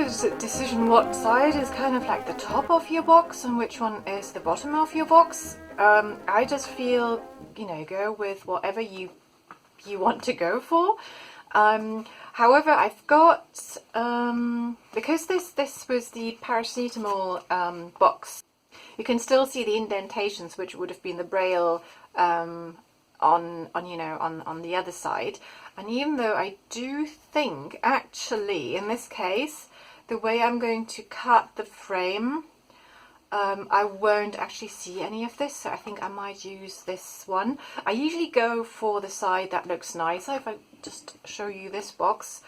a decision what side is kind of like the top of your box and which one is the bottom of your box. I just feel, you know, go with whatever you want to go for. However, I've got, because this was the paracetamol box, you can still see the indentations, which would have been the braille on the other side. And even though I do think, actually, in this case, the way I'm going to cut the frame, I won't actually see any of this, so I think I might use this one. I usually go for the side that looks nicer. If I just show you this box,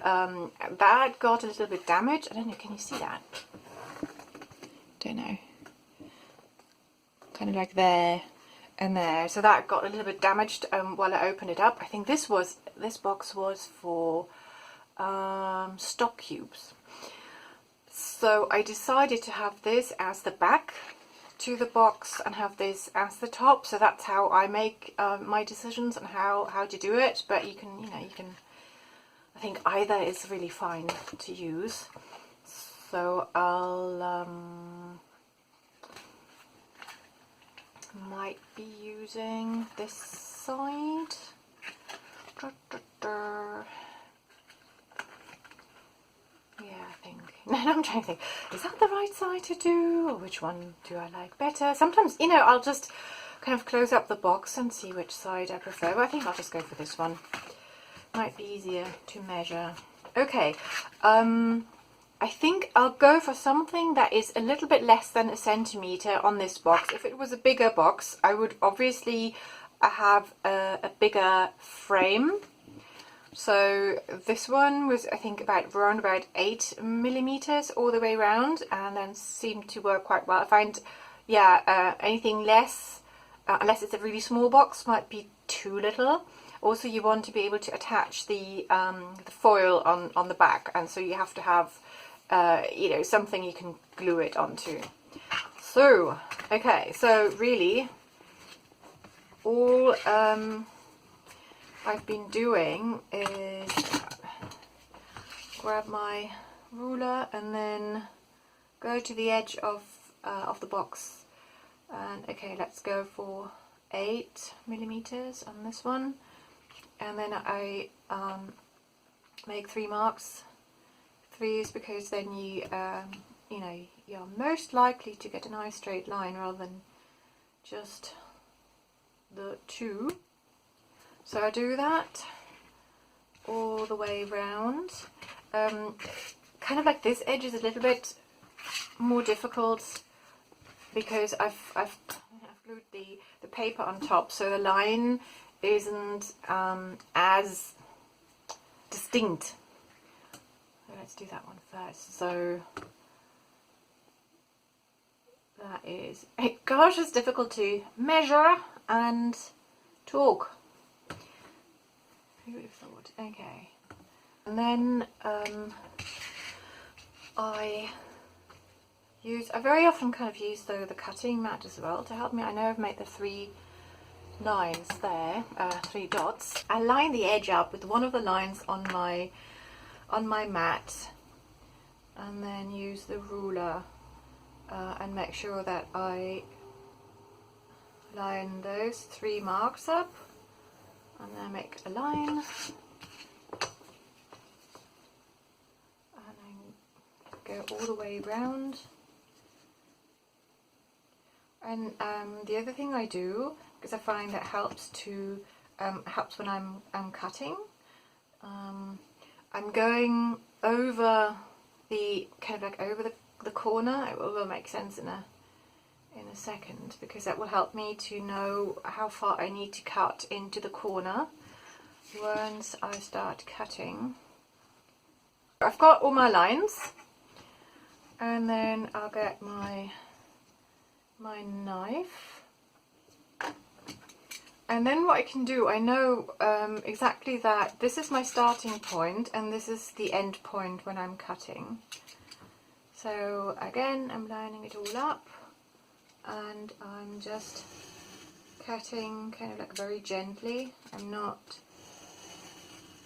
that got a little bit damaged. I don't know, can you see that? Don't know. Kind of like there and there. So that got a little bit damaged while I opened it up. I think this box was for stock cubes. So I decided to have this as the back to the box and have this as the top. So that's how I make my decisions on how to do it. But you can, I think either is really fine to use. So I'll might be using this side. Yeah, I think. No, I'm trying to think. Is that the right side to do? Or which one do I like better? Sometimes, I'll just kind of close up the box and see which side I prefer. But I think I'll just go for this one. Might be easier to measure. Okay. I think I'll go for something that is a little bit less than 1 centimeter on this box. If it was a bigger box, I would obviously have a bigger frame. So this one was, I think, around about 8 millimeters all the way around, and then seemed to work quite well. I find, anything less, unless it's a really small box, might be too little. Also, you want to be able to attach the foil on the back, and so you have to have something you can glue it onto. So, okay, so really, all I've been doing is grab my ruler and then go to the edge of the box. And okay, let's go for 8 millimeters on this one, and then I make 3 marks. 3 is because then you're most likely to get a nice straight line rather than just the 2. So I do that all the way around. Kind of like this edge is a little bit more difficult because I've glued the paper on top, so the line isn't as distinct. Let's do that one first. So that is, gosh, it's difficult to measure and talk. Who would have thought? Okay. And then I very often kind of use the cutting mat as well to help me. I know I've made the 3 lines there, 3 dots. I line the edge up with one of the lines on my mat, and then use the ruler and make sure that I line those 3 marks up, and then make a line, and then go all the way around. And the other thing I do, because I find that helps when I'm cutting, I'm going over the the corner. It will make sense in a second, because that will help me to know how far I need to cut into the corner once I start cutting. I've got all my lines, and then I'll get my knife. And then what I can do, I know exactly that this is my starting point and this is the end point when I'm cutting. So again, I'm lining it all up, and I'm just cutting kind of like very gently. I'm not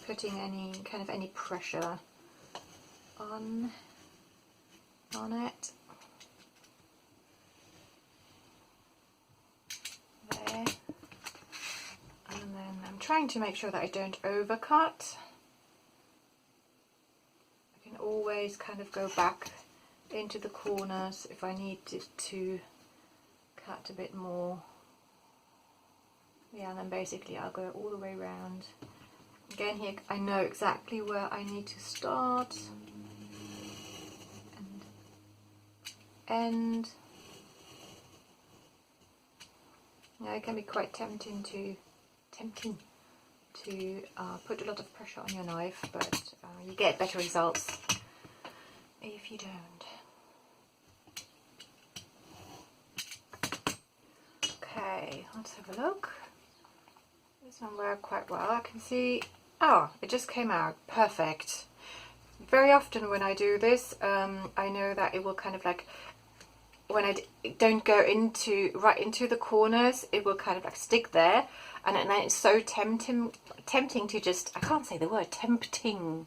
putting any pressure on on it. There. And then I'm trying to make sure that I don't overcut. I can always kind of go back into the corners if I need to cut a bit more. Yeah, and then basically I'll go all the way around. Again, here I know exactly where I need to start and end. Yeah, it can be quite tempting to put a lot of pressure on your knife, but you get better results if you don't. Okay, let's have a look. This one worked quite well. I can see, oh, it just came out perfect. Very often when I do this, I know that it will kind of like, when I don't go right into the corners, it will kind of like stick there, and then it's so tempting to just, I can't say the word, tempting,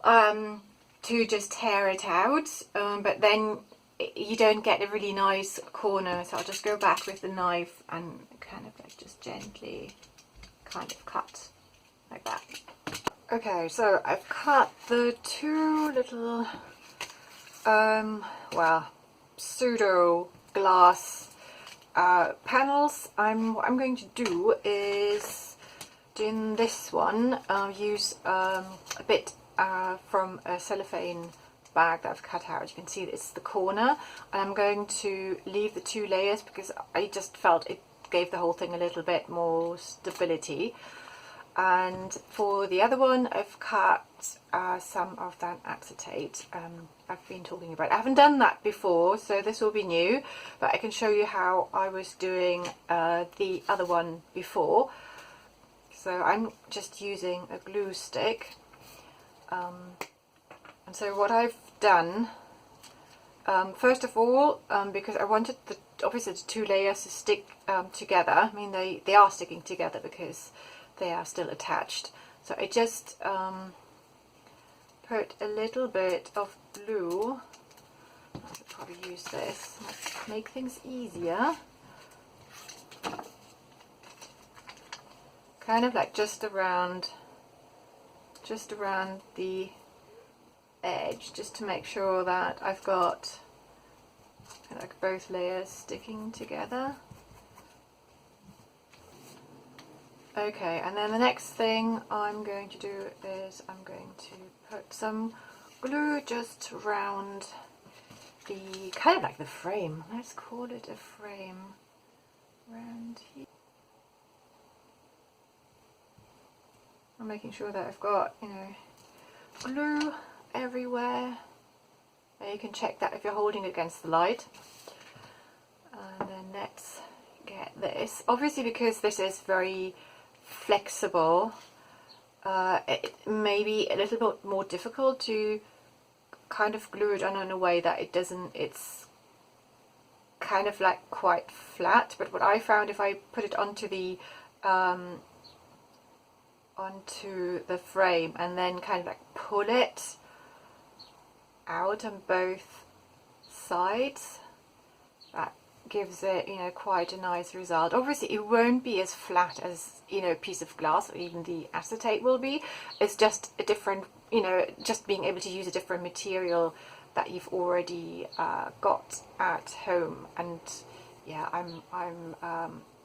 to just tear it out, but then you don't get a really nice corner, so I'll just go back with the knife and kind of like just gently kind of cut like that. Okay, so I've cut the two little well, pseudo glass panels. What I'm going to do is, in this one, use a bit from a cellophane bag that I've cut out. You can see it's the corner, and I'm going to leave the two layers because I just felt it gave the whole thing a little bit more stability. And for the other one, I've cut some of that acetate I've been talking about. I haven't done that before, so this will be new, but I can show you how I was doing the other one before. So I'm just using a glue stick. And so what I've done, first of all, because I wanted obviously the two layers to stick together. I mean, they are sticking together because they are still attached. So I just put a little bit of glue. I could probably use this, make things easier. Kind of like just around the edge, just to make sure that I've got like both layers sticking together. Okay, and then the next thing I'm going to do is I'm going to put some glue just around the kind of like the frame. Let's call it a frame around here. I'm making sure that I've got, you know, glue everywhere. You can check that if you're holding it against the light. And then let's get this. Obviously, because this is very flexible, it may be a little bit more difficult to kind of glue it on in a way that it's kind of like quite flat. But what I found, if I put it onto the frame and then kind of like pull it out on both sides, that gives it, you know, quite a nice result. Obviously it won't be as flat as, you know, a piece of glass or even the acetate will be. It's just a different, you know, just being able to use a different material that you've already got at home. And yeah, I'm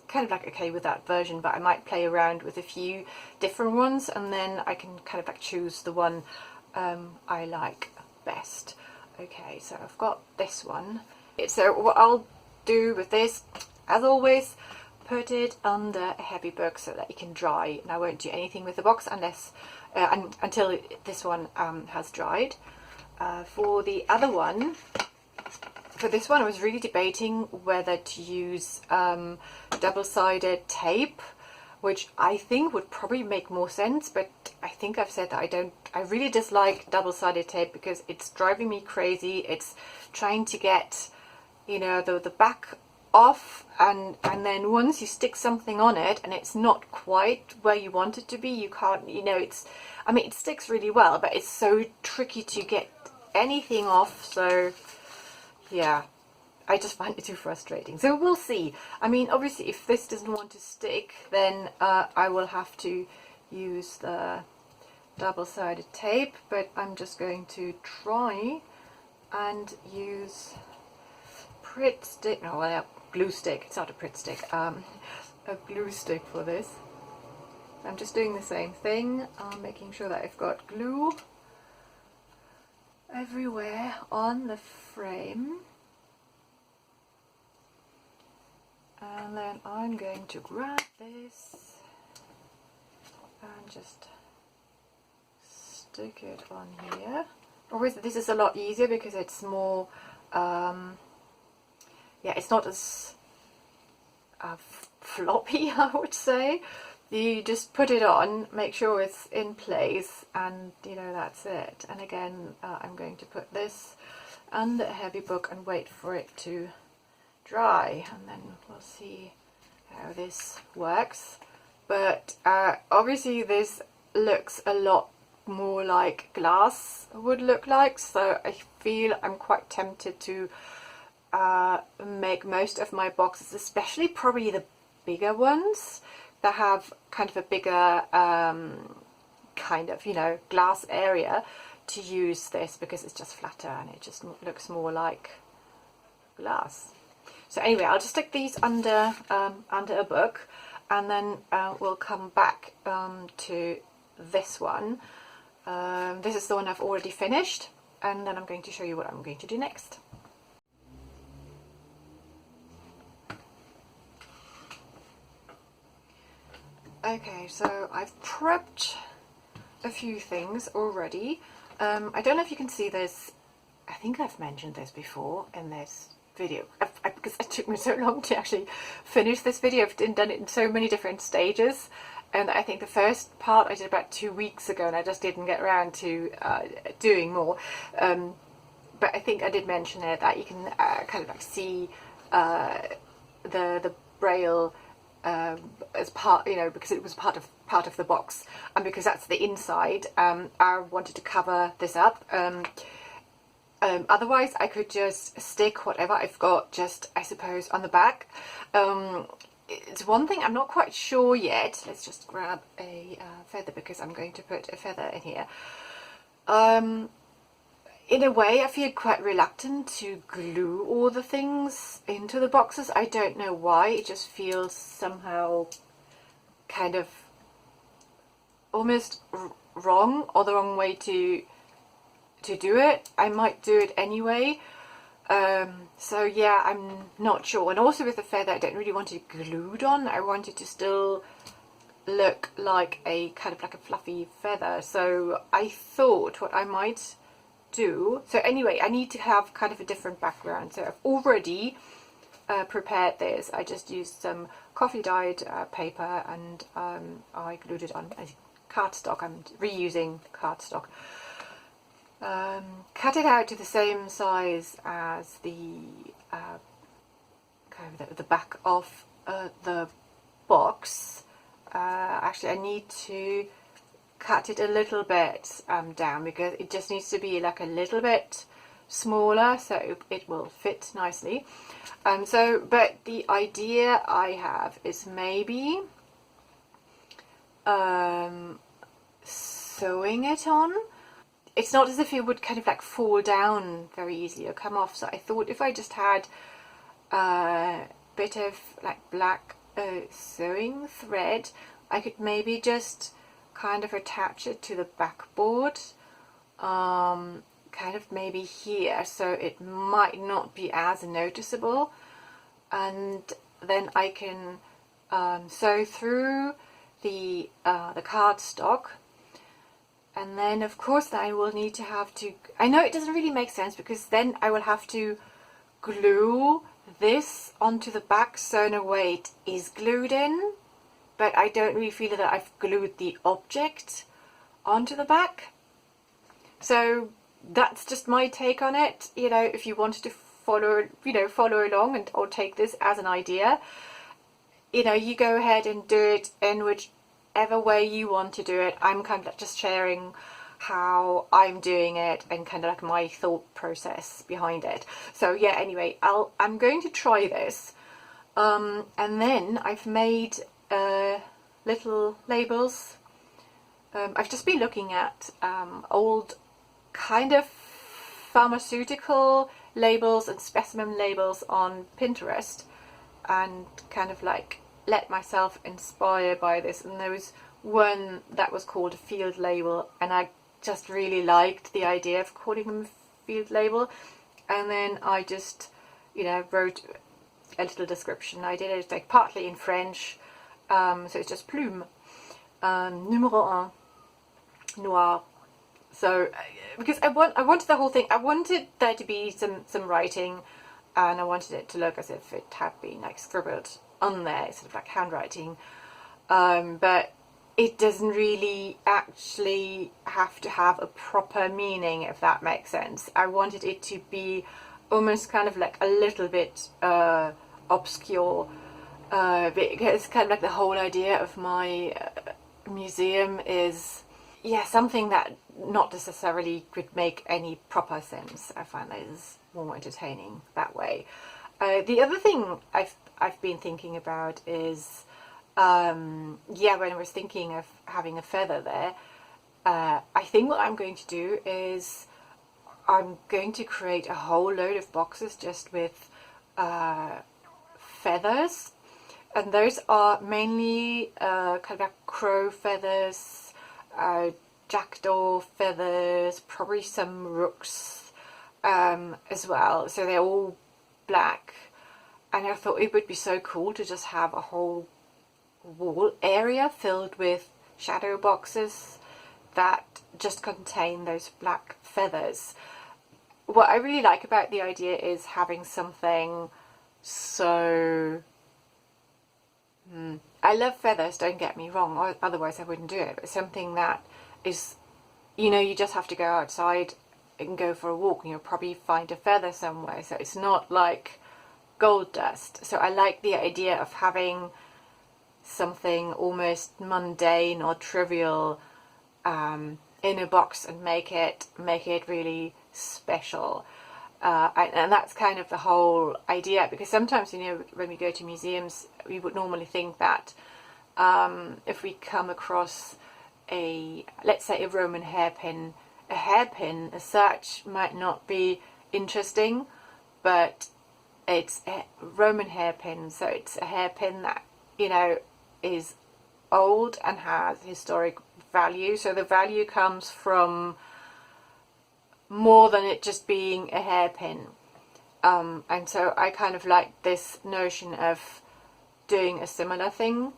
kind of like okay with that version, but I might play around with a few different ones, and then I can kind of like choose the one I like best. Okay, so I've got this one. So what I'll do with this, as always, put it under a heavy book so that it can dry, and I won't do anything with the box unless until this one has dried. For the other one, for this one, I was really debating whether to use double-sided tape, which I think would probably make more sense, but I think I've said that I really dislike double-sided tape because it's driving me crazy. It's trying to get, you know, the back off, and then once you stick something on it and it's not quite where you want it to be, you can't, you know, I mean, it sticks really well, but it's so tricky to get anything off. So yeah, I just find it too frustrating. So we'll see. I mean, obviously if this doesn't want to stick, then I will have to use the double-sided tape, but I'm just going to try and use Pritt stick, no, well, glue stick, it's not a Pritt stick, a glue stick for this. I'm just doing the same thing, making sure that I've got glue everywhere on the frame. And then I'm going to grab this and just stick it on here. Obviously this is a lot easier because it's more, yeah, it's not as floppy, I would say. You just put it on, make sure it's in place, and you know, that's it. And again, I'm going to put this under a heavy book and wait for it to dry, and then we'll see how this works. But obviously this looks a lot more like glass would look like, so I feel I'm quite tempted to make most of my boxes, especially probably the bigger ones that have kind of a bigger kind of, you know, glass area, to use this because it's just flatter and it just looks more like glass. So anyway, I'll just stick these under under a book, and then we'll come back to this one. This is the one I've already finished, and then I'm going to show you what I'm going to do next. Okay, so I've prepped a few things already. I don't know if you can see this. I think I've mentioned this before in this video, because it took me so long to actually finish this video. I've done it in so many different stages, and I think the first part I did about 2 weeks ago, and I just didn't get around to doing more. But I think I did mention it, that you can kind of like see the braille as part, you know, because it was part of the box, and because that's the inside, I wanted to cover this up. Otherwise I could just stick whatever I've got, just I suppose, on the back. It's one thing I'm not quite sure yet. Let's just grab a feather, because I'm going to put a feather in here. In a way, I feel quite reluctant to glue all the things into the boxes. I don't know why. It just feels somehow kind of almost wrong, or the wrong way to do it. I might do it anyway. So yeah, I'm not sure. And also with the feather, I don't really want it glued on. I want it to still look like a kind of like a fluffy feather. So I thought what I might do, so anyway, I need to have kind of a different background. So I've already prepared this. I just used some coffee dyed paper, and I glued it on cardstock. I'm reusing cardstock. Cut it out to the same size as the kind of the back of the box. Actually, I need to cut it a little bit down, because it just needs to be like a little bit smaller, so it will fit nicely. But the idea I have is maybe sewing it on. It's not as if it would kind of like fall down very easily or come off, so I thought if I just had a bit of like black sewing thread, I could maybe just kind of attach it to the backboard, kind of maybe here, so it might not be as noticeable, and then I can sew through the cardstock. And then of course I will need to I know it doesn't really make sense, because then I will have to glue this onto the back, so in a way it is glued in, but I don't really feel that I've glued the object onto the back. So that's just my take on it. You know, if you wanted to follow along and or take this as an idea, you know, you go ahead and do it in whichever way you want to do it. I'm kind of just sharing how I'm doing it and kind of like my thought process behind it. So yeah, anyway, I'm going to try this. And then I've made little labels. I've just been looking at old kind of pharmaceutical labels and specimen labels on Pinterest, and kind of like let myself inspire by this. And there was one that was called a field label, and I just really liked the idea of calling them a field label. And then I just, you know, wrote a little description. I did it like partly in French, so it's just plume, numéro 1, noir. So because I wanted the whole thing, I wanted there to be some writing, and I wanted it to look as if it had been like scribbled on there, sort of like handwriting, but it doesn't really actually have to have a proper meaning, if that makes sense. I wanted it to be almost kind of like a little bit obscure, because kind of like the whole idea of my museum is, yeah, something that not necessarily could make any proper sense. I find that is more entertaining that way. The other thing I've been thinking about is, yeah, when I was thinking of having a feather there, I think what I'm going to do is I'm going to create a whole load of boxes just with feathers, and those are mainly kind of like crow feathers, jackdaw feathers, probably some rooks as well. So they're all black, and I thought it would be so cool to just have a whole wall area filled with shadow boxes that just contain those black feathers. What I really like about the idea is having something so... I love feathers, don't get me wrong, or otherwise I wouldn't do it, but something that is, you know, you just have to go outside and go for a walk and you'll probably find a feather somewhere, so it's not like gold dust. So I like the idea of having something almost mundane or trivial in a box and make it really special. And that's kind of the whole idea, because sometimes, you know, when we go to museums, we would normally think that if we come across let's say a Roman hairpin, a hairpin as such might not be interesting, but it's a Roman hairpin, so it's a hairpin that, you know, is old and has historic value. So the value comes from more than it just being a hairpin, and so I kind of like this notion of doing a similar thing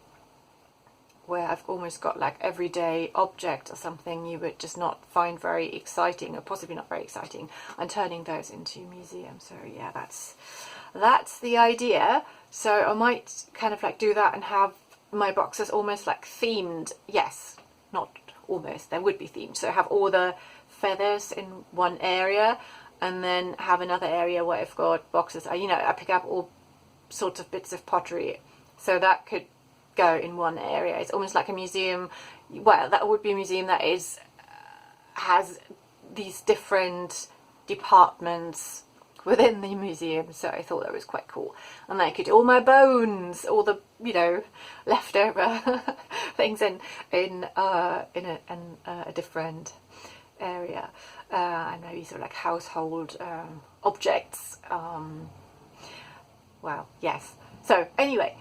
where I've almost got like everyday object or something you would just not find very exciting, or possibly not very exciting, and turning those into museums. So yeah, that's the idea. So I might kind of like do that and have my boxes almost like themed. Yes, not almost, they would be themed. So have all the feathers in one area, and then have another area where I've got boxes. You know, I pick up all sorts of bits of pottery, so that could go in one area. It's almost like a museum. Well, that would be a museum that has these different departments within the museum, so I thought that was quite cool. And I could do all my bones, all the, you know, leftover things in a different area, and maybe sort of like household objects. Well, yes. So anyway,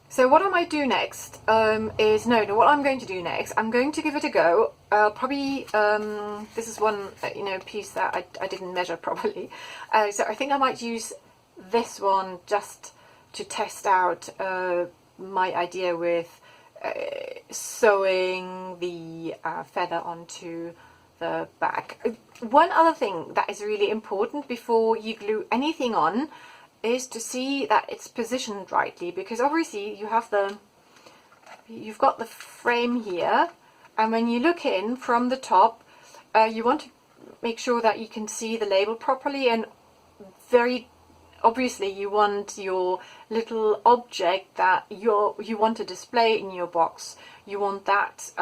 so what I might do next what I'm going to do next, I'm going to give it a go. Probably, this is one, you know, piece that I didn't measure properly. So I think I might use this one just to test out my idea with sewing the feather onto the back. One other thing that is really important before you glue anything on is to see that it's positioned rightly, because obviously you've got the frame here, and when you look in from the top, you want to make sure that you can see the label properly, and very obviously you want your little object that you want to display in your box, you want that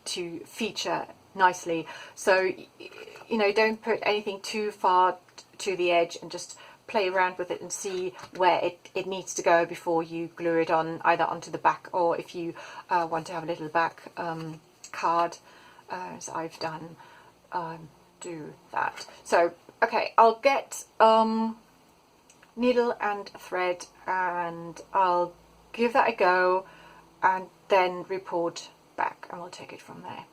to feature nicely. So, you know, don't put anything too far to the edge, and just play around with it and see where it needs to go before you glue it on, either onto the back, or if you want to have a little back card, as I've done, do that. So okay, I'll get needle and thread, and I'll give that a go and then report back, and we'll take it from there.